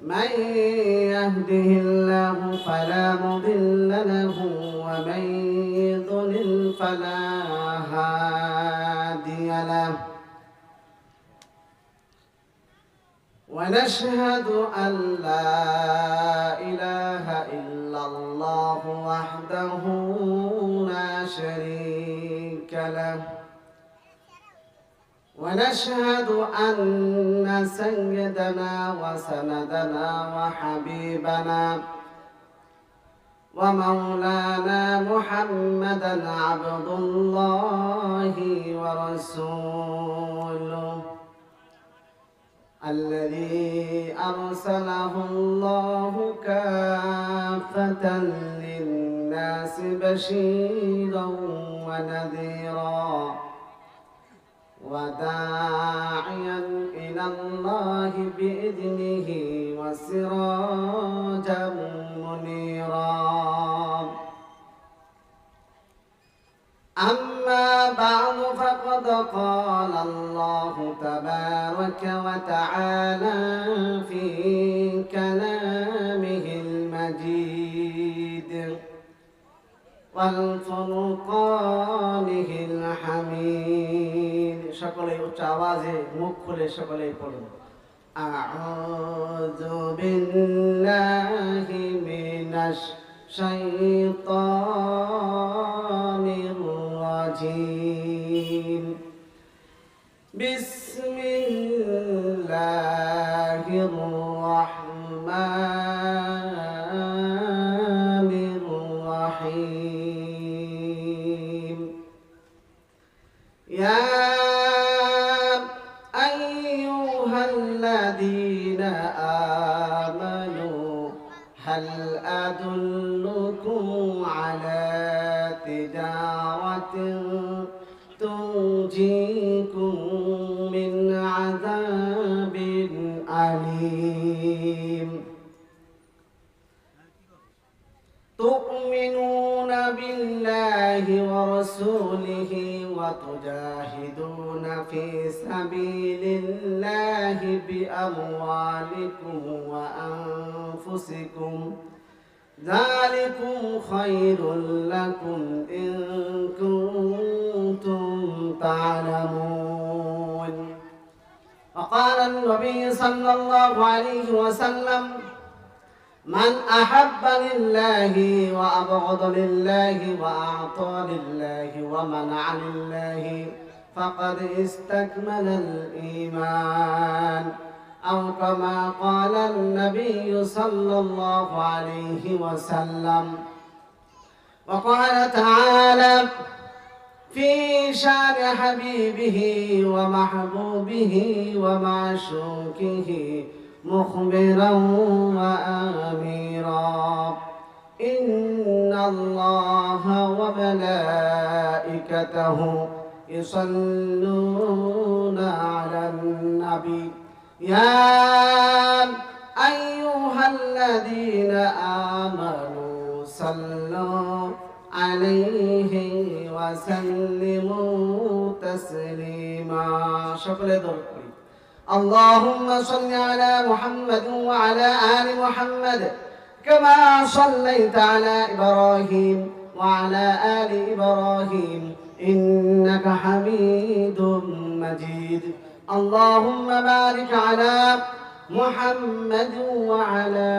من يهده الله فلا مضل له ومن يضلل فلا هادي له ونشهد أن لا إله إلا الله وحده لا شريك له ونشهد أن سيدنا وسندنا وحبيبنا ومولانا محمدا عبد الله ورسوله الذي أرسله الله كافة للناس بشيرا ونذيرا وداعيا إلى الله بإذنه وسراجا منيرا أما بعد فقد قال الله تبارك وتعالى في كلامه المجيد والفرقانه الحميد সকলে উচ্চ আওয়াজে মুখ খুলে সকলেই পড়ুন আউযু বিল্লাহি মিনাশ শাইতানির রাজিম বিসমিল্লাহির রাহমানির রাহিম ইয়া আইয়ুহাল্লাযীনা আমানু هل أدلكم على تجارة تنجيكم من عذاب أليم تؤمنون بالله ورسوله وتجاهدون في سبيل الله بأموالكم وأنفسكم ذلكم خير لكم إن كنتم تعلمون وقال النبي صلى الله عليه وسلم من أحب لله وأبغض لله وأعطى لله ومنع لله فقد استكمل الإيمان أو كما قال النبي صلى الله عليه وسلم وقال تعالى في شان حبيبه ومحبوبه ومعشوقه مخبرا وآميرا إن الله وملائكته يصلون على النبي يا أيها الذين آمنوا صلوا عليه وسلموا تسليما شكرا لكم اللهم صل على محمد وعلى آل محمد كما صليت على إبراهيم وعلى آل إبراهيم إنك حميد مجيد اللهم بارك على محمد وعلى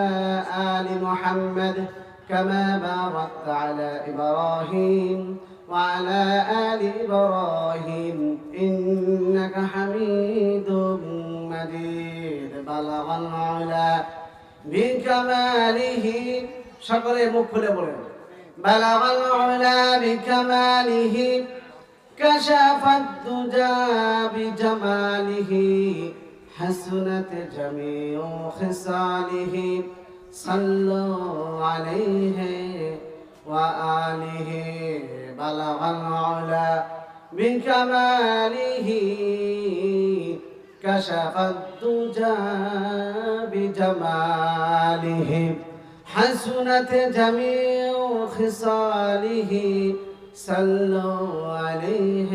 آل محمد كما باركت على إبراهيم وعلى آل إبراهيم إنك حميد مجيد بلغ العلا بكماله شكر مكفل بلغ العلا بكماله كشف الدجى بجماله حسنت جميع خصاله صلوا عليه وآله بلغ العلا بكماله كشف الدجى بجماله حسنت جميع خصاله صلوا عليه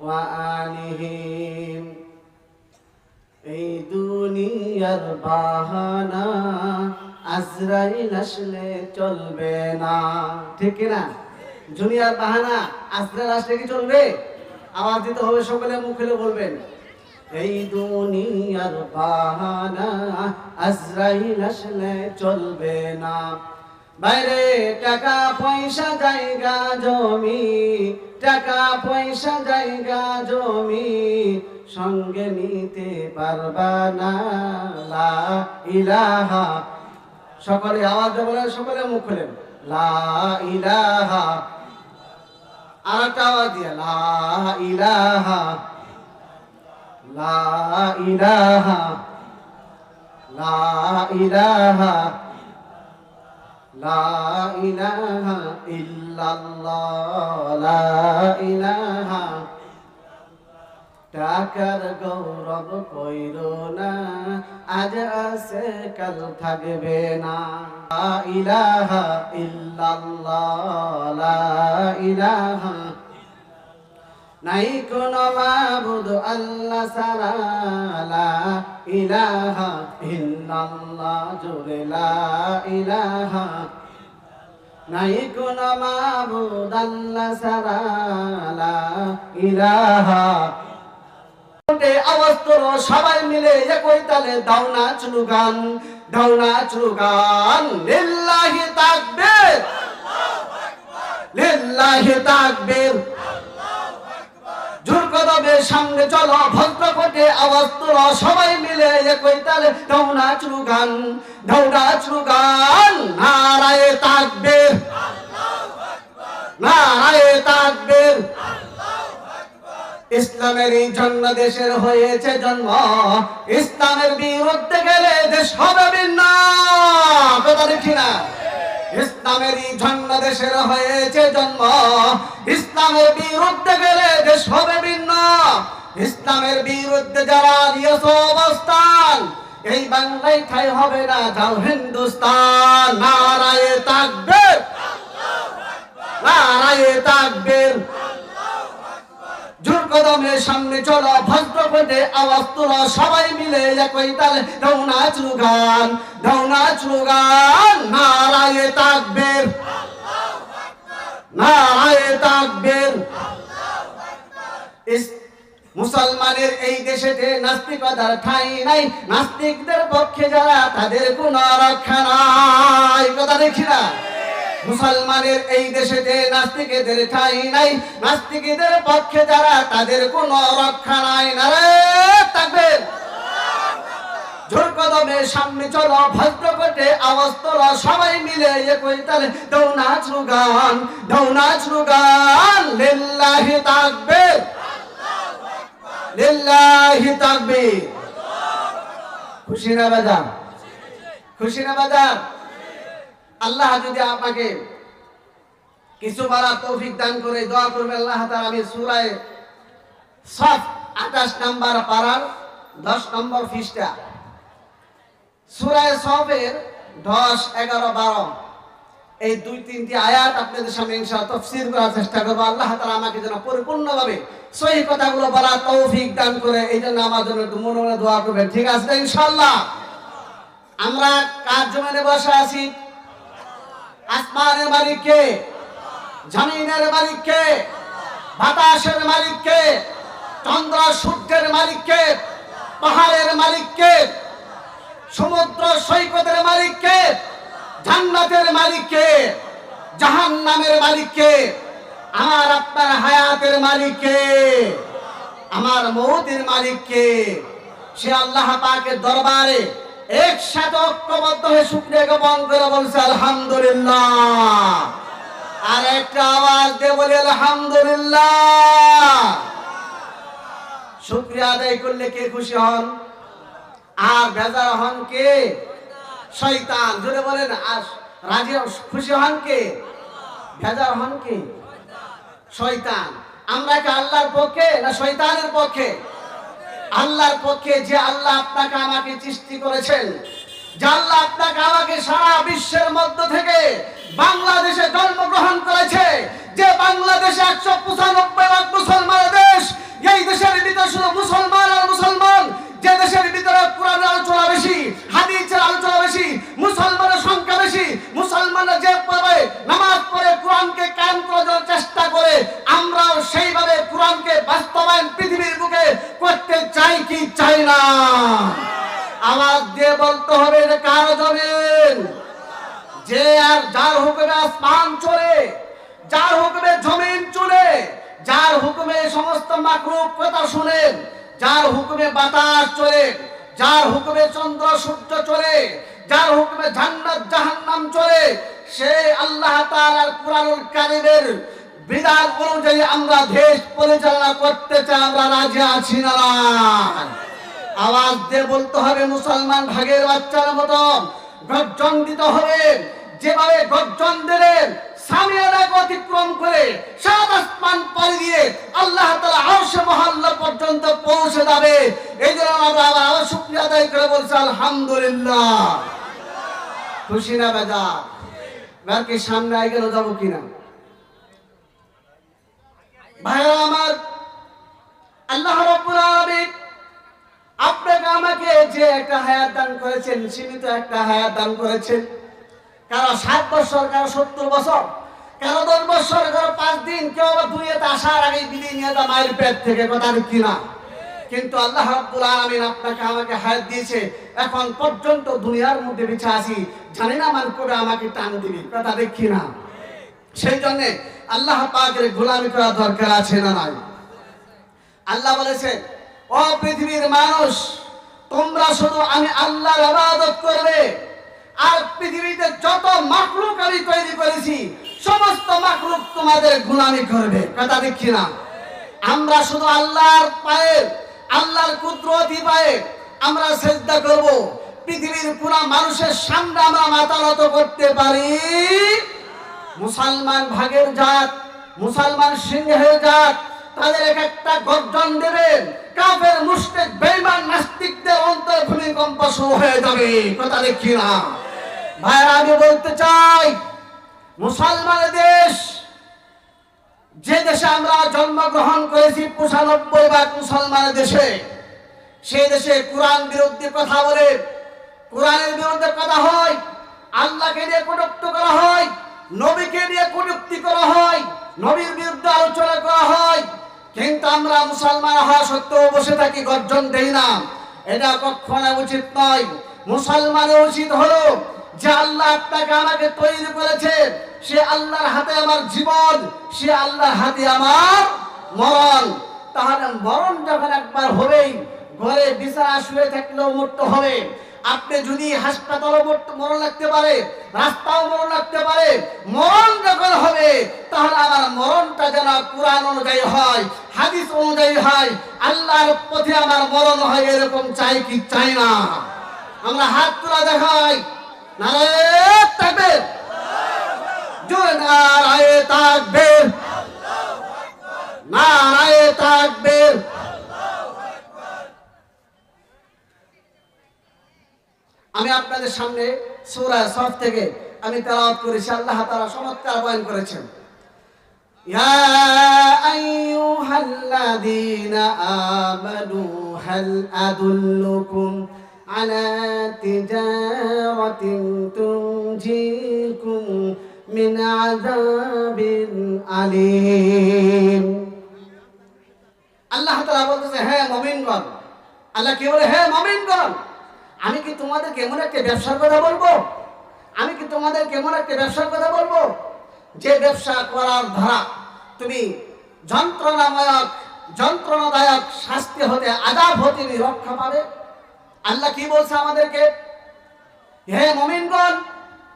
وآله এই দুনিয়ার বাহানা আজরাইল আসলে চলবে না, ঠিক না? দুনিয়ার বাহানা আজরাইল আসলে কি চলবে? আওয়াজ দিতে হবে, সকলে মুখ খুলে বলবেন, এই দুনিয়ার বাহানা আজরাইল আসলে চলবে না। বাইরে টাকা পয়সা জায়গা জমি, টাকা পয়সা জায়গা জমি সঙ্গে নিতে পারবা না। লা ইলাহা, সকলে আওয়াজ বলেন, সকলে মুখ খুলেন, লা ইলাহা। আর একটা আওয়াজ দিয়ে, লা ইলাহা, লা ইলাহা, লা ইলাহা, লা ইলাহা ইল্লাল্লাহ, লা ইলাহা। টাকার গৌরব কইরো না, আজ আছে কাল থাকবে না। লা ইলাহা ইল্লাল্লাহ, লা ইলাহা। নাই কোন মাবুদ আল্লাহ ছাড়া, লা ইলাহা ইল্লাল্লাহ, জোরে লা ইলাহা। নাই কোন মাবুদ আল্লাহ ছাড়া, লা ইলাহা। আওয়াজ তোলো সবাই মিলে একই তালে, দাও না স্লোগান, দাও না স্লোগান, লিল্লাহি তাকবীর, লিল্লাহি তাকবীর। জোর কদমে সামনে চলো, ভদ্র কোটে আওয়াজ তোলো সবাই মিলে একই তালে, দাও না স্লোগান, দাও না স্লোগান, নারায়ে তাকবীর, নারায়ে তাকবীর। ইসলামের এই জন্য দেশের হয়েছে জন্ম, ইসলামের বিরুদ্ধে গেলে দেশ হবে ভিন্ন, কথা দেখি না? ইসলামের এই জন্য দেশের হয়েছে জন্ম, ইসলামের বিরুদ্ধে গেলে দেশ হবে ভিন্ন। ইসলামের বিরুদ্ধে যারা দিয়েছে অবস্থান, এই বাংলায় ঠাই হবে না, যাও হিন্দুস্তান। নারায়ে তাকবীর, নারায়ে তাকবীর। জোর কদমে সামনে চলো, ভদ্র কোটে আওয়াজ তোলো সবাই মিলে একই তালে, দাও না স্লোগান, দাও না স্লোগান, নারায়ে তাকবীর, নারায়ে তাকবীর। মুসলমানের এই দেশেতে নাস্তিকতার ঠাঁই নাই, নাস্তিকদের পক্ষে যারা তাদের কোনো রক্ষা নাই, কথা দেখি না? মুসলমানের এই দেশেতে নাস্তিকদের ঠাঁই নাই, নাস্তিকদের পক্ষে যারা তাদের কোনো রক্ষা নাই। নারায়ে তাকবীর। জোর কদমে সামনে চলো, ভদ্র কোটে আওয়াজ তোলো সবাই মিলে একই তালে, দাও না স্লোগান, দাও না স্লোগান, লিল্লাহি তাকবীর, লিল্লাহি তাকবীর। খুশি না বাজার? খুশি না বাজার? আল্লাহ যদি আপনাকে কিছু বলার তৌফিক দান করে, দোয়া করবেন আল্লাহ তাআলা। আমি সূরা সফ 28 নম্বর পারার 10 নম্বর পৃষ্ঠা, সূরা সফের 10, 11, 12 এই 2-3টি আয়াত আপনাদের সামনে ইনশাআল্লাহ তাফসীর করার চেষ্টা করব। আল্লাহ তাআলা আমাকে যেন পরিপূর্ণভাবে সহি কথাগুলো বলার তৌফিক দান করে, এই জন্য আমার জন্য একটু মনে মনে দোয়া করবেন, ঠিক আছে ইনশাআল্লাহ? আমরা কার জমিনে বসে আছি? আসমানের মালিক কে? জমিনের মালিক কে? বাতাসের মালিক কে? চন্দ্র সূর্যের মালিক কে? পাহাড়ের মালিক কে? সমুদ্র সৈকতের মালিক কে? জান্নাতের মালিক কে? জাহান্নামের মালিক কে? আমার আপনার হায়াতের মালিক কে? আমার মউতের মালিক কে? সে আল্লাহ পাকের দরবারে একসাথে ঐক্যবদ্ধ হয়ে শুকরিয়া জ্ঞাপন করে বলছে আলহামদুলিল্লাহ। আর একটা আওয়াজ দিয়ে বলি আলহামদুলিল্লাহ। শুকরিয়া আদায় করলে কে খুশি হন? আর বেজার হন কে? শয়তান। জোরে বলেন, আর রাজি খুশি হন কে? বেজার হন কে? শয়তান। আমরা কি আল্লাহর পক্ষে না শয়তানের পক্ষে? আল্লাহর পক্ষে। যে আল্লাহ আপনাকে আমাকে সৃষ্টি করেছেন, যে আল্লাহ আপনাকে আমাকে সারা বিশ্বের মধ্য থেকে বাংলাদেশে জন্মগ্রহণ করেছে, যে বাংলাদেশে 195 লাখ মুসলমানের দেশ, এই দেশের ভিতরে শুধু মুসলমান আর মুসলমান, যে দেশের ভিতরে কোরআনের আলোচনা আওয়াজ দিয়ে বলতে হবে যে কার জমিন? যে আর যার হুকুমে আসমান চলে, যার হুকুমে জমিন চলে, যার হুকুমে সমস্ত মাখলুক কথা শুনেন, যার হুকুমে বাতাস চলে, যার হুকুমে চন্দ্র সূর্য চলে, যার হুকুমে জান্নাত জাহান্নাম চলে, সেই আল্লাহ তাআলার কুরআনুল কারীমের বিধান অনুযায়ী আমরা দেশ পরিচালনা করতে চাই। আমরা রাজি আছি না? আওয়াজ দিয়ে বলতে হবে মুসলমান ভাগের বাচ্চার মতো গর্জন দিতে হবে। যেভাবে গর্জন দিলেন সামিয়ানাকে অতিক্রম করে সাত আসমান পাড়ি দিয়ে আল্লাহ তাআলা আরশে মহল্লা পর্যন্ত পৌঁছে যাবে। এই জন্য আমরা আবার শুকরিয়া আদায় করে বলছি আলহামদুলিল্লাহ। খুশি না বেজার? এবার কি সামনে এগিয়ে যাবো কিনা? ভাইরা আমার, আল্লাহ রাব্বুল আলামিন আপনাকে আমাকে যে একটা হায়াত দান করেছেন, সীমিত একটা হায়াত দান করেছেন। কারো 7 বছর, কারো 70 বছর, কারো 10 বছর, কারো 5 দিন, কেউ আবার দুনিয়াতে আসার আগে বিলিয়ে নিয়ে যা মায়ের পেট থেকে, কথা কিনা? কিন্তু আল্লাহ রাব্বুল আলামিন আপনাকে আমাকে হায়াত দিয়েছে। এখন পর্যন্ত দুনিয়ার মধ্যে বেঁচে আছি, জানি না মান কবে আমাকে টান দিবে, কথা দেখি না? সেই জন্য আল্লাহ পাকের গোলামি করা দরকার আছে না নাই? আল্লাহ বলেছে, ও পৃথিবীর মানুষ, তোমরা শুধু আমি আল্লাহর ইবাদত করবে। আর পৃথিবীতে যত মাখলুক আমি তৈরি করেছি, সমস্ত মাখলুক তোমাদের গোলামি করবে, কথা দেখি না? আমরা শুধু আল্লাহর পায়ে, আল্লাহর কুদরতি পায়ে আমরা সিজদা করব। পৃথিবীর কোন মানুষের সামনে আমরা মাথা নত করতে পারি? মুসলমান ভাগের জাত, মুসলমান সিংহের জাত, তাদের এক একটা গর্জন দেবেন, কাফের মুশরিক বেঈমান নাস্তিকদের অন্তর ভূমিকম্প শুরু হয়ে যাবে, কথা দেখি না? ভাইরা, আমি বলতে চাই, মুসলমানের দেশ, যে দেশে আমরা জন্মগ্রহণ করেছি 95% মুসলমানের দেশে, সেই দেশে কোরআন বিরোধী কথা বলে, কোরআনের বিরুদ্ধে কথা হয়, আল্লাহকে নিয়ে কটূক্তি করা হয়, নবীকে নিয়ে কটূক্তি করা হয়, নবীর বিরুদ্ধে আলোচনা করা হয়। কিন্তু আমরা মুসলমান হওয়া সত্ত্বেও বসে থাকি, গর্জন দেই না। এটা কখনো উচিত নয়। মুসলমানের উচিত হলো যে আল্লাহ আপনাকে আমাকে তৈরি করেছে, সে আল্লাহর হাতে আমার জীবন, সে আল্লাহর হাতে আমার মরণ। তাহলে মরণ যখন একবার হবেই, ঘরে বিছানা শুয়ে থাকলেও মরতে হবে। আপনি যদি হাসপাতালে মরণ লাগতে পারে, রাস্তাও মরণ লাগতে পারে, মরণ যখন হবে তাহলে আমার মরণটা যেন কুরআন অনুযায়ী হয়, হাদিস অনুযায়ী হয়, আল্লাহর পথে আমার মরণ হয়, এরকম চাই কি চাই না? আমরা হাত তুলে দেখাই, নারায়ে তাকবীর, জোরে নারায়ে তাকবীর, নারায়ে তাকবীর। আমি আপনাদের সামনে সূরা সফ থেকে আমি তেলাওয়াত করেছি। আল্লাহ তাআলা চমৎকার বয়ান করেছেন, ইয়া আইয়ুহাল্লাযীনা আমানু হাল আদুল্লুকুম আলা তিজারাতিন তুনজিকুম মিন আযাবিন আলীম। আল্লাহ তাআলা বলতেছে, হে মুমিনগণ, আল্লাহ কি বলে? হে মুমিনগণ, আমি কি তোমাদের কেমন একটা ব্যবসার কথা বলবো? আমি কি তোমাদের কেমন একটা ব্যবসার কথা বলবো যে ব্যবসা করার দ্বারা তুমি যন্ত্রণাদায়ক শাস্তি হতে, আযাব হতে রক্ষা পাবে? আল্লাহ কি বলছে আমাদেরকে? হে মুমিনগণ,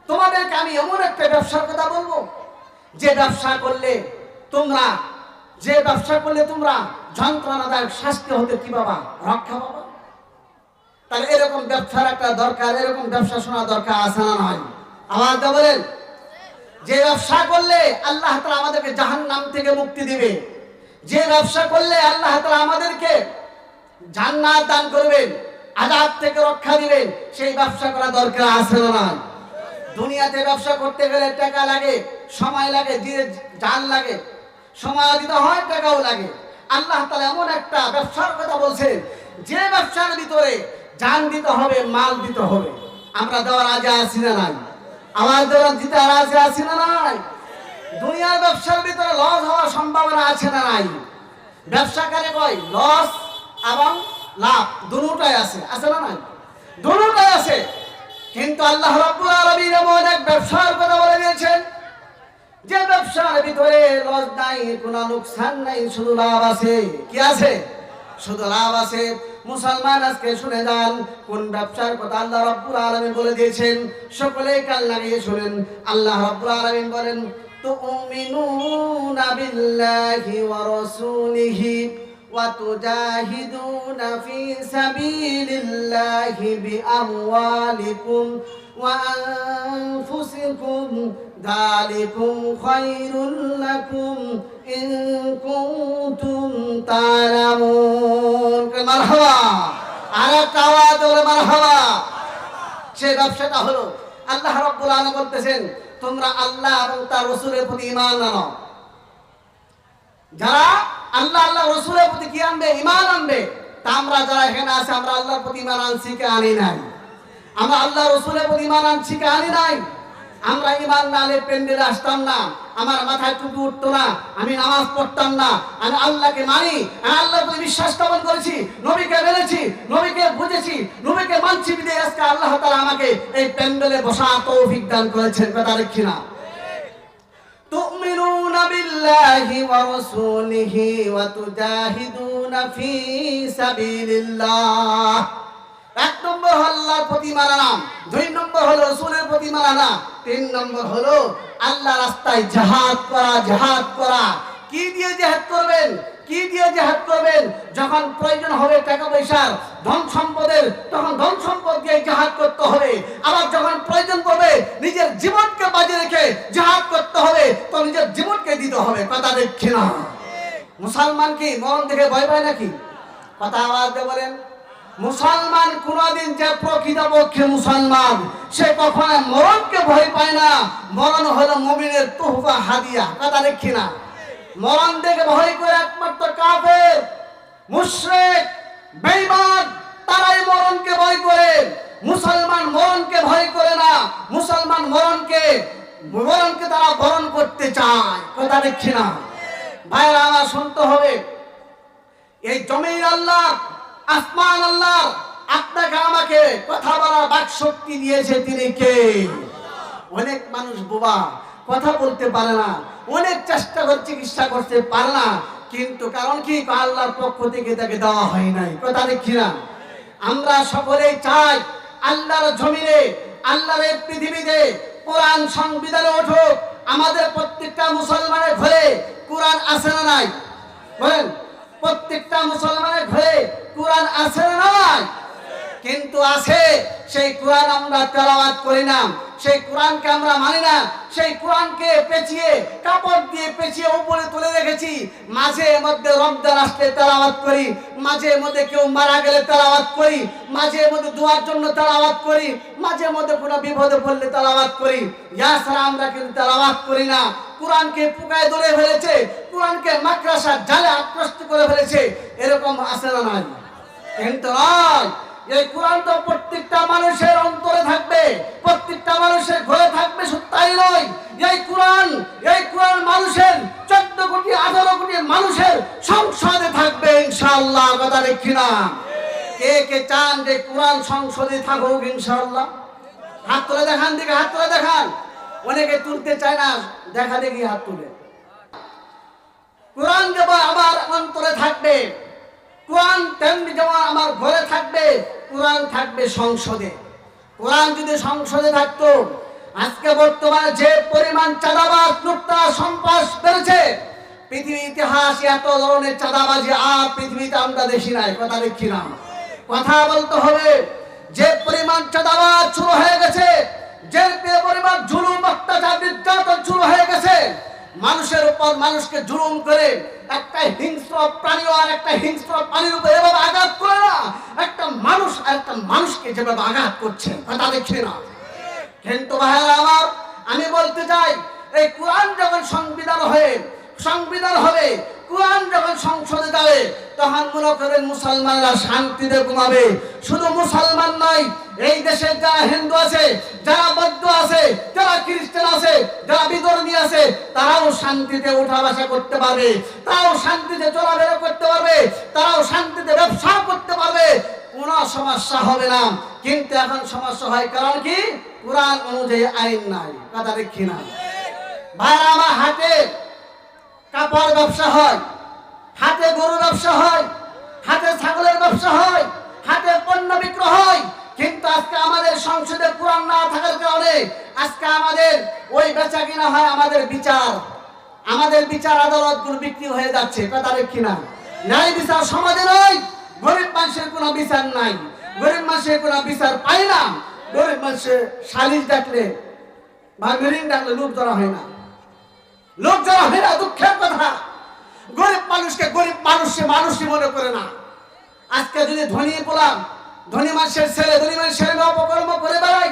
তোমাদেরকে আমি এমন একটা ব্যবসার কথা বলবো যে ব্যবসা করলে তোমরা যন্ত্রণাদায়ক শাস্তি হতে কি পাবা? রক্ষা পাবা। তাহলে এরকম ব্যবসার একটা দরকার, এরকম ব্যবসা শোনা দরকার আছে না নয়? আওয়াজ দিয়ে বলেন, যে ব্যবসা করলে আল্লাহ তাআলা আমাদেরকে জাহান্নাম থেকে মুক্তি দিবে, যে ব্যবসা করলে আল্লাহ তাআলা আমাদেরকে জান্নাত দান করবেন, আযাব থেকে রক্ষা দিবেন, সেই ব্যবসা করা দরকার আছে না নয়? দুনিয়াতে ব্যবসা করতে গেলে টাকা লাগে, সময় লাগে, জান লাগে, সময় দিতে হয়, টাকাও লাগে। আল্লাহ তাআলা এমন একটা ব্যবসার কথা বলছেন যে ব্যবসার ভিতরে জান দিতে হবে, মাল দিতে হবে। আমরা দেওয়ার রাজি আছি না নাই? আওয়াজ দেওয়ার দিতে রাজি আছি না নাই? দুনিয়ার ব্যবসার ভিতরে লস হওয়ার সম্ভাবনা আছে না নাই? ব্যবসা কারে কয়? লস এবং লাভ দুটোটাই আছে, আছে না নাই? দুটোটাই আছে। কিন্তু আল্লাহ রাব্বুল আলামিন এমন এক ব্যবসার কথা বলে দিয়েছেন যে ব্যবসার ভিতরে লস নাই, কোনো লোকসান নাই, শুধু লাভ আছে। কি আছে? শুধু লাভ আছে। মুসলমান আজকে শুনে যান কোন ব্যবসার কথা আল্লাহ রাব্বুল আলামিন বলে দিয়েছেন। সকলে কান লাগিয়ে শুনেন। আল্লাহ রাব্বুল আলামিন বলেন, তুমিনুনা বিল্লাহি ওয়া রাসূলিহি ওয়া তুজাহিদুনা ফি সাবিলিল্লাহি বিআমওয়ালিকুম ওয়া আনফুসিকুম যালিকুম খায়রুল লাকুম ইন কুনতুম তা'লামুন। মারহাবা। আরেকটা আওয়াজ হলো মারহাবা। সেই ব্যবসাটা হলো আল্লাহ রাব্বুল আলামিন বলতেছেন, তোমরা আল্লাহ এবং তার রাসূলের প্রতি ঈমান আনো। যারা আল্লাহ আল্লাহ রাসূলের প্রতি কি আনবে? ঈমান আনবে। তা আমরা যারা এখানে আছি, আমরা আল্লাহর প্রতি ঈমান আনছি কি আনি নাই? আমরা আল্লাহ রাসূলের প্রতি ঈমান আনছি কি আনি নাই? আমরা ঈমান না আনলে প্যান্ডেলে আসতাম না, আমার মাথায় টুপি উঠতো না, আমি নামাজ পড়তাম না। আমি আল্লাহকে মানি, আমি আল্লাহর প্রতি বিশ্বাস স্থাপন করেছি, নবীকে মেনেছি, নবীকে বুঝেছি, নবীকে মানছি বিধায় আজকে আল্লাহ তাআলা আমাকে এই প্যান্ডেলে বসার তৌফিক দান করেছেন। কথা ঠিক না? তুমিনুনা বিল্লাহি ওয়া রাসূলিহি ওয়া তুজাহিদুনা ফি সাবিলিল্লাহ। এক নম্বর হলো আল্লাহর প্রতি মানা, দুই নম্বর হলো রাসূলের প্রতি মানা, তিন নম্বর হলো আল্লাহর রাস্তায় জিহাদ করা। জিহাদ করা কি দিয়ে জিহাদ করবেন? কি দিয়ে জিহাদ করবেন? যখন প্রয়োজন হবে টাকা পয়সার, ধন সম্পদের, তখন ধন সম্পদ দিয়ে জিহাদ করতে হবে। আবার যখন প্রয়োজন পড়বে নিজের জীবনকে বাজি রেখে জিহাদ করতে হবে, তো নিজের জীবনকে দিতে হবে। কথা দেখছি না? মুসলমান কি মরণ দেখে ভয় পায় নাকি? কথা আওয়াজ দিয়ে বলেন। মুসলমান কোনদিন যে প্রকৃতপক্ষে মুসলমান, সে কখনো মরণকে ভয় পায় না। মরণ হলো মুমিনের তোহফা, হাদিয়া। কথা দেখছি না? মরণ দেখে ভয় করে একমাত্র কাফের, মুশরিক, বেঈমান, তারাই মরণকে ভয় করে। মুসলমান মরণকে ভয় করে না। মুসলমান মরণকে তারা বরণ করতে চায়। কথা দেখছি না? ভাইরা আমার শুনতে হবে, এই জমিন আল্লাহ, আসমান আল্লাহ, আপনাকে আমাকে কথা বলার বাক শক্তি দিয়েছে তিনি কে? অনেক মানুষ বোবা, কথা বলতে পারে না, অনেক চেষ্টা করে চিকিৎসা করতে পারে না, কিন্তু কারণ কি? আল্লাহর পক্ষ থেকে তাকে দেওয়া হয় নাই। কথা দেখছি না? আমরা সকলেই চাই আল্লাহর জমিনে, আল্লাহর এই পৃথিবীতে কোরআন সংবিধানে উঠুক। আমাদের প্রত্যেকটা মুসলমানের ঘরে কোরআন আছে না নাই? বলেন, প্রত্যেকটা মুসলমানের ঘরে কোরআন আছে না নাই? কিন্তু আছে, সেই কোরআন আমরা তেলাওয়াত করি না, সেই কোরআনকে আমরা মানি না। সেই কোরআনকে পেঁচিয়ে, কাপড় দিয়ে পেঁচিয়ে উপরে তুলে রেখেছি। মাঝে মধ্যে রমজান আসলে তেলাওয়াত করি, মাঝে মধ্যে কেউ মারা গেলে তেলাওয়াত করি, মাঝে মধ্যে দোয়ার জন্য তেলাওয়াত করি, মাঝে মধ্যে কোনো বিপদে পড়লে তেলাওয়াত করি। ইয়া ছাড়া আমরা কিন্তু তেলাওয়াত করি না। কোরআনকে পুকায় ধরে ফেলেছে, কোরআনকে মাকড়াসা জালে আকৃষ্ট করে ফেলেছে। এরকম আছে না নাই? কিন্তু নয়, এই কোরআন তো প্রত্যেকটা মানুষের অন্তরে থাকবে, প্রত্যেকটা মানুষের ঘরে থাকবে। শুধু তাই নয়, এই কোরআন মানুষের 14 কোটি 18 কোটি মানুষের সংসদে থাকবে ইনশাআল্লাহ। কথা দেখি না? কে কে চান যে কোরআন সংসদে থাকুক ইনশাআল্লাহ? হাত তুলে দেখান, দিকে হাত তুলে দেখান। অনেকে তুলতে চায় না, দেখা দেখি হাত তুলে। কোরআন যেমন আমার অন্তরে থাকবে, কোরআন তেমনি যেমন আমার ঘরে থাকবে, কোরআন থাকবে সংসদে। কোরআন যদি সংসদে থাকতো, আজকে বর্তমানে যে পরিমাণ চাঁদাবাজ, লুটতরাজ, সন্ত্রাস বেড়েছে, পৃথিবীর ইতিহাসে এত ধরনের চাঁদাবাজি আর পৃথিবীতে আমরা দেখি নাই। কথা দেখি না? কথা বলতে হবে। যে পরিমাণ চাঁদাবাজ শুরু হয়ে গেছে, যে পরিমাণ জুলুম, অত্যাচার, নির্যাতন শুরু হয়ে গেছে, মানুষের উপর মানুষকে জুলুম করে, একটা হিংস্র প্রাণী আর একটা হিংস্র প্রাণীর উপর এভাবে আঘাত করে না, একটা মানুষ আর একটা মানুষকে যেভাবে আঘাত করছে। কথা দেখছি না? কিন্তু ভাইরা আমার, আমি বলতে চাই, এই কোরআন যখন সংবিধান হবে, কোরআন যখন সংসদে যাবে তখন মনে করেন মুসলমানরা শান্তিতে ঘুমাবে। শুধু মুসলমান নয়, এই দেশের যারা হিন্দু আছে, যারা বৌদ্ধ আছে, যারা খ্রিস্টান আছে, যারা বিধর্মী আছে, তারাও শান্তিতে উঠা বসা করতে পারবে, তারাও শান্তিতে চলাফেরা করতে পারবে, তারাও শান্তিতে ব্যবসা করতে পারবে, কোনো সমস্যা হবে না। কিন্তু এখন সমস্যা হয়, কারণ কি? কোরআন অনুযায়ী আইন নাই। কথা দেখি না ভাইরা আমার, হাতে কাপড় ব্যবসা হয়, হাতে গরু ব্যবসা হয়, হাতে ছাগলের ব্যবসা হয়, হাতে পণ্য বিক্রয় হয়, কিন্তু আজকে আমাদের সংসদে কোরআন না থাকার কারণে আজকে আমাদের ওই বেচা কিনা হয়, আমাদের বিচার আদালতগুলো বিক্রি হয়ে যাচ্ছে। কথা দেখি না ন্যায় বিচার সমাজে নয়, গরিব মানুষের কোনো বিচার নাই, গরিব মানুষের কোনো বিচার পায় না। গরিব মানুষের সালিশ ডাকলে বা মিটিং ডাকলে লোক জড়া হয় না, লোক জড়া হয় না। দুঃখের কথা, গরিব মানুষকে গরিব মানুষই মনে করে না। আজকে যদি ধনী বললাম, ধনী মানুষের ছেলে, ধনী মানুষের মেয়ে অপকর্ম করে বেড়ায়,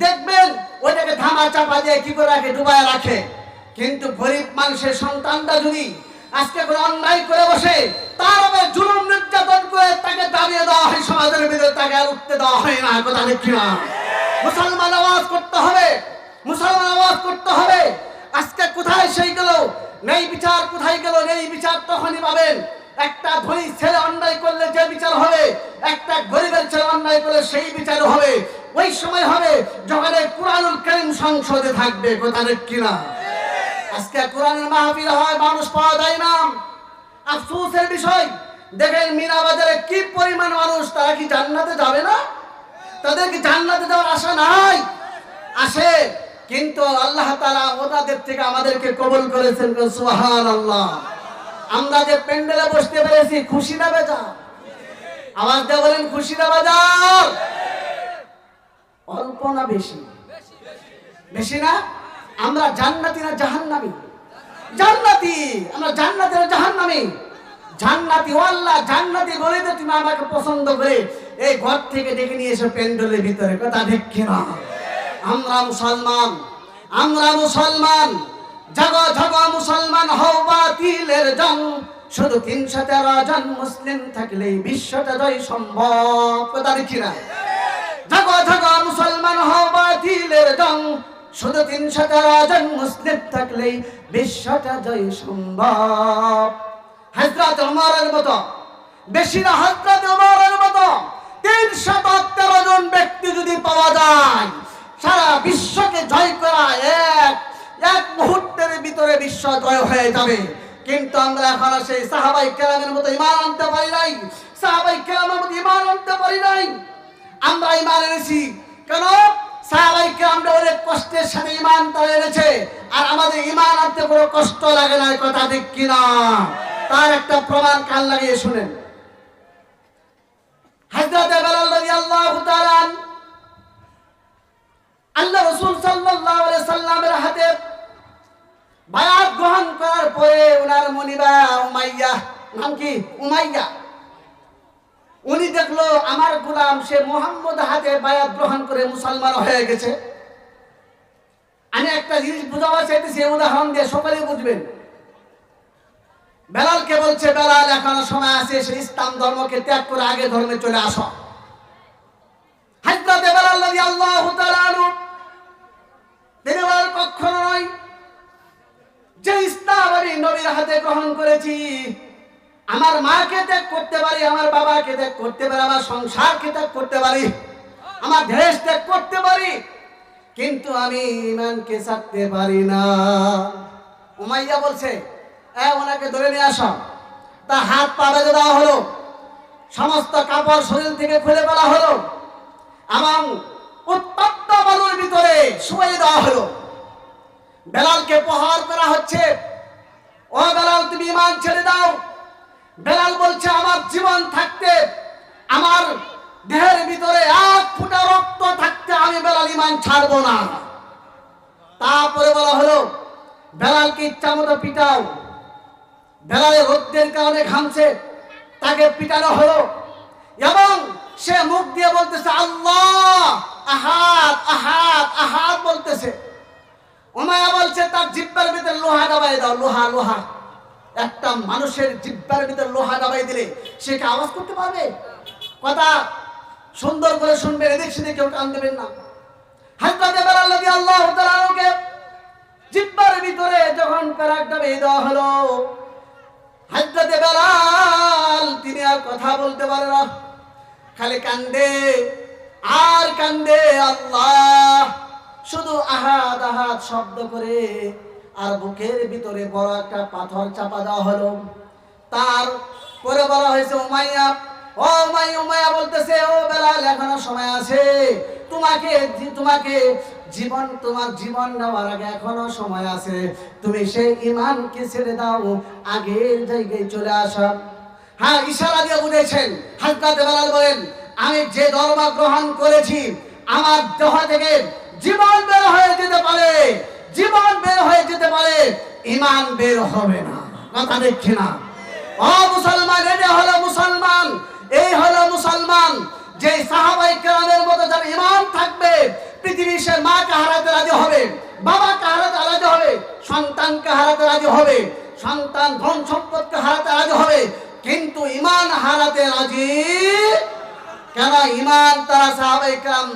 দেখবেন ওইটাকে ধামা চাপা দিয়ে কি করে রাখে, ডুবায় রাখে। কিন্তু গরিব মানুষের সন্তানটা যদি আজকে কোনো অন্যায় করে বসে, তার উপরে জুলুম নির্যাতন করে তাকে দাবিয়ে দেওয়া হয়, সমাজের ভিতরে তাকে আর উঠতে দেওয়া হয় না। কথা দেখি না, মুসলমান আওয়াজ করতে হবে, মুসলমান আওয়াজ করতে হবে। আজকে কোথায় সেই গেল ন্যায় বিচার? কোথায় গেল ন্যায় বিচার? তখনই পাবেন একটা ধনী ছেলে অন্যায় করলে যে বিচার হবে, একটা গরিবের ছেলে অন্যায় করলে সেই বিচার হবে। ওই সময় হবে যখন কুরআনুল কারীম সংসদে থাকবে। কথা দেখি না, আজকে কোরআনের মাহফিল হয়, মানুষ পাওয়া যায় না। আফসোসের বিষয়, দেখেন মিনা বাজারে কি পরিমাণ মানুষ, তারা কি জান্নাতে যাবে না? তাদের কি জান্নাতে যাওয়ার আশা নাই? আসে, কিন্তু আল্লাহ তাআলা ওনাদের থেকে আমাদেরকে কবুল করেছেন। সুবহানাল্লাহ। আমরা যে প্যান্ডেলে বসতে পেরেছি, খুশি না বেজার? আওয়াজ দিয়ে বলেন, খুশি না বেজার? অল্প না বেশি? বেশি না? আমরা জান্নাতি না জাহান্নামী? জান্নাতি। আমরা জান্নাতি না জাহান্নামী? জান্নাতি। ও আল্লাহ, জান্নাতি বলে তো তুমি আমাকে পছন্দ করে এই ঘর থেকে ডেকে নিয়ে এসো প্যান্ডেলের ভিতরে। কথা দেখি না, আমরা মুসলমান, আমরা মুসলমান। জাগো জাগো মুসলমান, হও বাতিলের জং। শুধু ৩১৩ জন মুসলিম থাকলেই বিশ্বটা জয় সম্ভব। কথা দেখি না, জাগো জাগো মুসলমান, হও বাতিলের জং। শুধু ৩১৩ জন মুসলিম থাকলেই বিশ্বটা জয় সম্ভব। হযরত ওমরের মতো, বেশি না, হযরত ওমরের মতো ৩১৩ জন ব্যক্তি যদি পাওয়া যায়, সারা বিশ্বকে জয় করা এক মুহূর্তের ভিতরে বিশ্ব জয় হয়ে যাবে। কিন্তু আমরা এখন সেই সাহাবায়ে কেরামের মতো ঈমান আনতে পারি নাই, সাহাবায়ে কেরামের মতো ঈমান আনতে পারি নাই। আমরা ঈমান এনেছি কেন? সাহাবায়ে কেরামরা অনেক কষ্টের সাথে ঈমান তারা এনেছে, আর আমাদের ঈমান আনতে কোনো কষ্ট লাগে না। কথা ঠিক কিনা? তার একটা প্রমাণ কান লাগিয়ে শুনেন। হযরত বেলাল রাদিয়াল্লাহু তাআলা আল্লাহ রাসূল সাল্লাল্লাহু আলাইহি সাল্লামের হাতে বায়াত গ্রহণ করার পরে ওনার মনিবা উমাইয়া, নাম কি? উমাইয়া। উনি দেখলো আমার গোলাম সে মুহাম্মদ হাতে বায়াত গ্রহণ করে মুসলমান হয়ে গেছে। আমি একটা জিনিস বুঝাবার চাইতেছি, উদাহরণ দিয়ে সকলেই বুঝবেন। বেলালকে বলছে, বেলাল এখনো সময় আছে, সে ইসলাম ধর্মকে ত্যাগ করে আগে ধর্মে চলে আসো। হযরত বেলাল রাদিয়াল্লাহু তাআলা তিনি বলেন, কখনো নয়, যে ইসলাম আমি নবীর হাতে গ্রহণ করেছি, আমার মাকে ত্যাগ করতে পারি, আমার বাবাকে ত্যাগ করতে পারি, আমার সংসারকে ত্যাগ করতে পারি, আমার দেশ ত্যাগ করতে পারি, কিন্তু আমি ঈমানকে ছাড়তে পারি না। উমাইয়া বলছে, ওনাকে ধরে নিয়ে আসো। তার হাত পা বেঁধে দেওয়া হলো, সমস্ত কাপড় শরীর থেকে খুলে ফেলা হলো এবং উত্তপ্ত বালুর ভিতরে শুয়ে দেওয়া হলো। বেলালকে প্রহার করা হচ্ছে। ও বেলাল, তুমি ঈমান ছেড়ে দাও। বেলাল বলছে, আমার জীবন থাকতে, আমার দেহের ভিতরে এক ফোঁটা রক্ত থাকতে আমি বেলাল ঈমান ছাড়বো না। তারপরে বলা হলো, বেলালকে ইচ্ছা মতো পিটাও। বেলালের রক্তের কারণে ঘামছে, তাকে পিটানো হলো এবং সে মুখ দিয়ে বলতেছে, আল্লাহ আহাদ আহাদ আহাদ বলতেছে। উমাইয়া বলছে, তার জিহ্বার ভিতরে লোহা দাবাই দাও, লোহা লোহা। একটা মানুষের জিহ্বার ভিতরে লোহা দাবাই দিলে সে কি আওয়াজ করতে পারবে? কথা সুন্দর করে শুনবেন, এদিক সেদিক কেউ কান দেবেন না। হযরত বেলাল রাদিয়াল্লাহু তাআলা আনহুকে জিহ্বার ভিতরে যখন পেরাকটা বেঁধে দেওয়া হলো, হযরত বেলাল তিনি আর কথা বলতে পারে না, খালি কান্দে আর কান্দে, আল্লাহ শুধু আহাদ আহাদ শব্দ করে। আর বুকের ভিতরে বড় একটা পাথর চাপা দেওয়া হলো। তার পরে বলা হয়েছে উমাইয়া, ও উমাইয়া বলতেছে, ও বেলাল এখনো সময় আছে, তোমাকে জীবন, তোমার জীবন নেওয়ার আগে এখনো সময় আছে, তুমি সেই ঈমানকে ছেড়ে দাও, আগের জায়গায় চলে আসো। হ্যাঁ, ইশারা দিয়ে বুঝেছেন। হযরত বেলাল বলেন, আমি যে ধর্ম গ্রহণ করেছি, আমার দেহ থেকে জীবন বের হয়ে যেতে পারে, জীবন বের হয়ে যেতে পারে, ঈমান বের হবে না। কথা দেখছি না? ও মুসলমান, এটা হলো মুসলমান, এই হলো মুসলমান, যে সাহাবায়ে কেরামের মতো যার ঈমান থাকবে, পৃথিবীর সে মাকে হারাতে রাজি হবে, বাবাকে হারাতে রাজি হবে, সন্তানকে হারাতে রাজি হবে, সন্তান ধন সম্পদকে হারাতে রাজি হবে, কিন্তু ঈমান হারাতে রাজি কেন? ঈমান তারা সাহাবায়ে কেরাম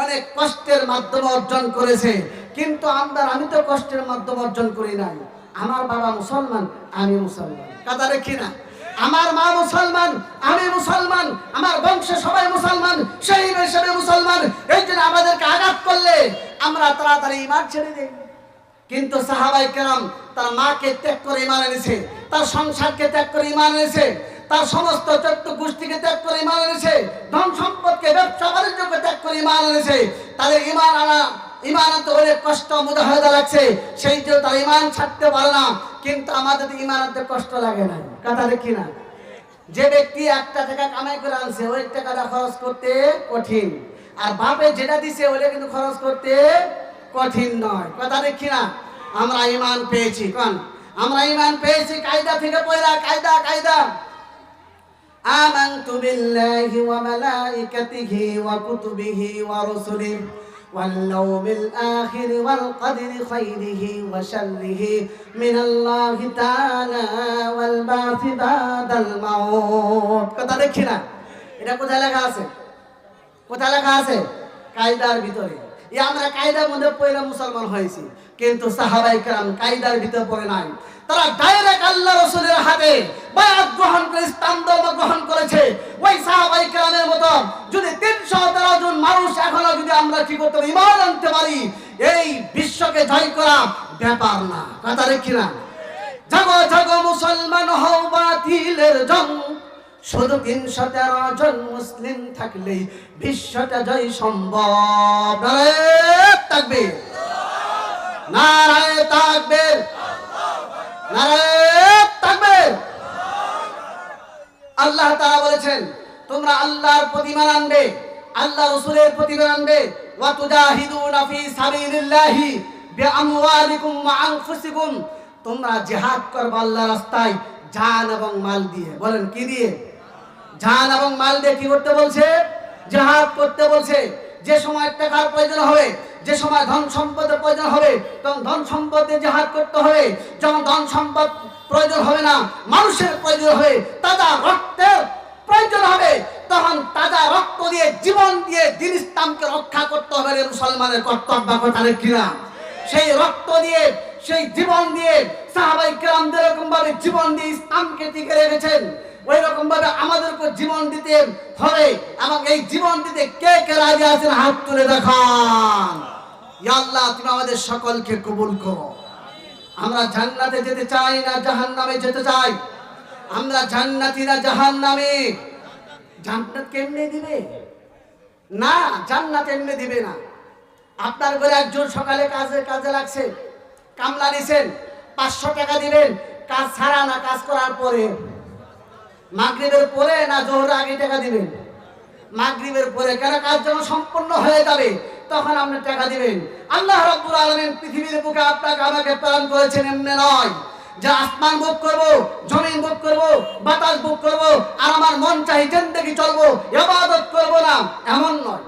অনেক কষ্টের মাধ্যমে অর্জন করেছে, কিন্তু আমি তো কষ্টের মাধ্যমে অর্জন করি নাই। আমার বাবা মুসলমান, আমি মুসলমান, কথা দেখি না? আমার মা মুসলমান, আমি মুসলমান, আমার বংশে সবাই মুসলমান, সেই হিসেবে মুসলমান। এই জন্য আমাদেরকে আঘাত করলে আমরা তাড়াতাড়ি ঈমান ছেড়ে দেই। কিন্তু সাহাবায়ে কেরাম তার মাকে ত্যাগ করে ঈমান এনেছে, তার সংসারকে ত্যাগ করে ঈমান এনেছে, তার সমস্ত চোদ্দ গোষ্ঠীকে ত্যাগ করে ঈমান এনেছে, ধন সম্পদকে, ব্যবসা বাণিজ্যকে ত্যাগ করে ঈমান এনেছে। তাদের ঈমান আনতে অনেক কষ্ট মুজাহাদা লাগছে, সেই জন্য তার ঈমান ছাড়তে পারে না। কিন্তু আমাদের ঈমান আনতে কষ্ট লাগে না, কথা দেখি না? যে ব্যক্তি 1 টাকা কামাই করে আনছে, ওই টাকাটা খরচ করতে কঠিন, আর বাপে যেটা দিছে ওইটা কিন্তু খরচ করতে কঠিন নয়, কথা দেখি না? আমরা ঈমান পেয়েছি, কোন আমরা ঈমান পেয়েছি কায়দা থেকে পয়লা, কায়দা আমানতু বিল্লাহি ওয়া মালাইকাতিহি ওয়া কুতুবিহি ওয়া রুসুলিহি ওয়াল ইয়াউমিল আখির ওয়াল কদরি খাইরিহি ওয়া শাররিহি মিনাল্লাহি তাআলা ওয়াল বা'থি বাদাল মাউত। কথা দেখি না? এটা কোথায় লেখা আছে? কোথায় লেখা আছে? কায়দার ভিতরে। আমরা কায়দার মধ্যে পড়ে মুসলমান হয়েছি, কিন্তু সাহাবায়ে কেরাম কায়দার ভিতরে পড়ে নাই। তারা ডাইরেক্ট আল্লাহ রাসূলের হাতে বায়াত গ্রহণ করে ইসলাম ধর্ম গ্রহণ করেছে। ওই সাহাবায়ে কেরামের মতো যদি 313 জন মানুষ এখনো যদি আমরা কি করতে পারি, ঈমান আনতে পারি, এই বিশ্বকে জয় করা ব্যাপার না, কথা দেখি না? জাগো জাগো মুসলমান হও, বাতিলের জং, শুধু 313 জন মুসলিম থাকলেই বিশ্বটা জয় সম্ভব। নারায়ে তাকবীর, নারায়ে তাকবীর, নারায়ে তাকবীর। আল্লাহ তাআলা বলেছেন, তোমরা আল্লাহর প্রতি ঈমান আনবে, আল্লাহ রাসূলের প্রতি ঈমান আনবে, ওয়া তুজাহিদুনা ফি সাবিলিল্লাহি বিআমওয়ালিকুম ওয়া আনফুসিকুম, তোমরা জিহাদ করবে আল্লাহর রাস্তায় জান এবং মাল দিয়ে। বলেন কি দিয়ে? জান এবং মাল দিয়ে কি করতে বলছে? জিহাদ করতে বলছে। যে সময় টাকার প্রয়োজন হবে, যে সময় ধন সম্পদের প্রয়োজন হবে, তখন ধন সম্পদ দিয়ে জিহাদ করতে হবে। যখন ধন সম্পদ প্রয়োজন হবে না, মানুষের প্রয়োজন হবে, তাজা রক্তের প্রয়োজন হবে, তখন তাজা রক্ত দিয়ে, জীবন দিয়ে দ্বীন ইসলামকে রক্ষা করতে হবে। মুসলমানের কর্তব্য, কথা কিনা? সেই রক্ত দিয়ে, সেই জীবন দিয়ে সাহাবায়ে কেরাম যেরকম ভাবে জীবন দিয়ে ইসলামকে টিকে রেখেছেন, ওই রকম ভাবে আমাদেরকে জীবন দিতে হবে। এবং এই জীবন দিতে কে কে রাজি আছেন হাত তুলে দেখান। ইয়া আল্লাহ, তুমি আমাদের সকলকে কবুল করো। আমরা জান্নাতে যেতে চাই না জাহান্নামে যেতে চাই? আমরা জান্নাতি না জাহান্নামী? জান্নাত কেমনে দিবে? না, জান্নাত এমনি দিবে না। আপনার ঘরে একজন সকালে কাজে লাগছে, কামলা নিছেন, 500 টাকা দিবেন, কাজ ছাড়া না কাজ করার পরে? মাগরিবের পরে না জোহরের আগে টাকা দিবেন? মাগরিবের পরে, কারণ কাজ যখন সম্পূর্ণ হয়ে যাবে তখন আপনি টাকা দিবেন। আল্লাহ রাব্বুল আলামিন পৃথিবীর বুকে আপনাকে আমাকে প্রেরণ করেছেন এমনি নয় যে আসমান বুক করব, জমিন বুক করব, বাতাস বুক করব, আর আমার মন চাই জিন্দেগি চলবো, ইবাদত করব না, এমন নয়।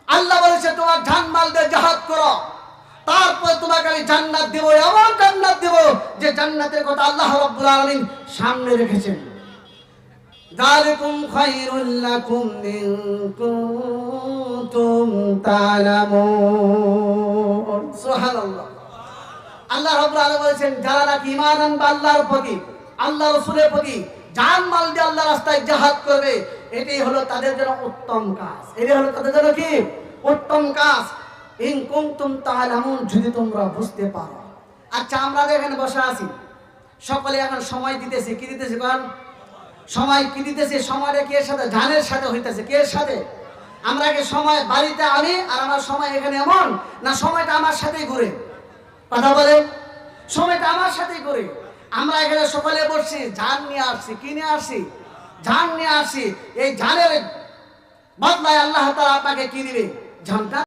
আল্লাহ বলেছে তোমার জান মাল দিয়ে জিহাদ করো, তারপর তোমাকে আমি জান্নাত দেব, এমন জান্নাত দেব যে জান্নাতের কথা আল্লাহ রাব্বুল আলামিন সামনে রেখেছেন। যালিকুম খায়রুল লাকুম ইন কুনতুম তা'লামুন। সুবহানাল্লাহ। আল্লাহ রাব্বুল আলামিন বলেছেন যারা নাকি ঈমান আনবে আল্লাহর প্রতি, আল্লাহ রাসূলের প্রতি, জান মাল দিয়ে আল্লাহর রাস্তায় জিহাদ করবে, এটাই হলো তাদের জন্য উত্তম কাজ। এটাই হলো তাদের জন্য কি উত্তম কাজ। ইন কুনতুম তা'লামুন, যদি তোমরা বুঝতে পারো। আচ্ছা, আমরা এখানে বসে আছি, সকলে এখন সময় দিতেছি, কি দিতেছি কোন সময় কি দিতেছি? সময়টা কে সাথে? জানের সাথে হইতেছে। কে সাথে? আমরা কি সময় বাড়িতে আমি আর আমার সময় এখানে এমন না সময়টা আমার সাথেই ঘুরে? কথা বলেন, সময়টা আমার সাথেই ঘুরে। আমরা এখানে সকলে বসছি, জান নিয়ে আসছি। কি নিয়ে আসছি? জান নিয়ে আসছি। এই জানের বদলায় আল্লাহ তাআলা আপনাকে কি দিবে? জানটা